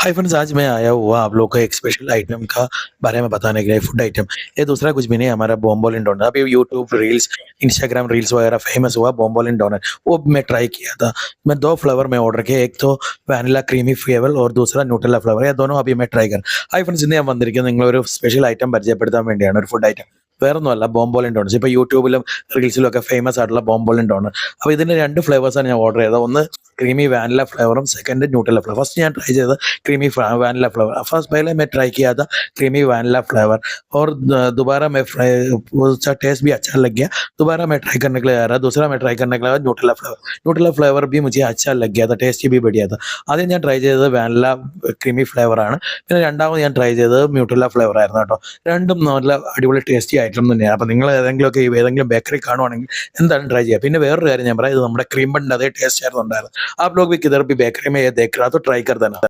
Hi friends, आज मैं आया हुआ आप लोग को एक स्पेशल आइटम का बारे में बताने के लिए। फूड आइटम ये दूसरा कुछ भी नहीं, हमारा बॉम्बोलिन डोनर। अभी यूट्यूब रील्स, इंस्टाग्राम रील्स वगैरह फेमस हुआ बॉम्बोलिन डोनर। वो मैं ट्राई किया था। मैं दो फ्लेवर में ऑर्डर किया, एक तो വാനില ക്രീമി ഫ്ലേവർ और दूसरा ന്യൂട്രല്ല ഫ്ലേവർ। ये दोनों अभी मैं ट्राई कर। ഹായ് ഫ്രണ്ട്സ്, ഇന്ന് ഞാൻ വന്നിരിക്കുന്നത് നിങ്ങളൊരു സ്പെഷ്യൽ ഐറ്റം പരിചയപ്പെടുത്താൻ വേണ്ടിയാണ്, ഒരു ഫുഡ് ഐറ്റം. വേറൊന്നുമല്ല, ബോംബോളിൻ ഡോണേഴ്സ്. ഇപ്പോൾ യൂട്യൂബിലും റീൽസിലും ഒക്കെ ഫേമസ് ആയിട്ടുള്ള ബോംബോളിൻ ഡോണർ. അപ്പോൾ ഇതിൻ്റെ രണ്ട് ഫ്ലേവേഴ്സാണ് ഞാൻ ഓർഡർ ചെയ്തത്. ഒന്ന് creamy vanilla flavour, second Nutrela flavour. First ഞാൻ ट्राई ചെയ്തത് क्रीमी वैनिला फ्लेवर. फर्स्ट पहले मैं ट्राई किया था क्रीमी वैनिला फ्लेवर और दोबारा मैं उसका टेस्ट भी अच्छा लग गया. दोबारा मैं ट्राई करने के लिए आ रहा. दूसरा मैं ट्राई करने के लिए न्यूट्रेला फ्लेवर. न्यूट्रेला फ्लेवर भी मुझे अच्छा लग गया था, टेस्ट भी बढ़िया था. ആദ്യം ഞാൻ ട്രൈ ചെയ്തത് വാനില ക്രീമി ഫ്ലേവർ ആണ്. പിന്നെ രണ്ടാമത് ഞാൻ ട്രൈ ചെയ്തത് ന്യൂട്രെല്ല ഫ്ലേവർ ആയിരുന്നു കേട്ടോ. രണ്ടും നല്ല അടിപൊളി ടേസ്റ്റി ഐറ്റം തന്നെയാണ്. അപ്പോൾ നിങ്ങൾ ഏതെങ്കിലും ബേക്കറി കാണുവാണെങ്കിൽ എന്തായാലും ട്രൈ ചെയ്യുക. പിന്നെ വേറൊരു കാര്യം ഞാൻ പറയാം, ഇത് നമ്മുടെ ക്രീം ബണ്ണിൻ്റെ അതേ ടേസ്റ്റ് ആയിരുന്നു ഉണ്ടായിരുന്നത്. आप लोग भी किधर भी बेकरी में ये देख रहा तो ट्राई कर देना.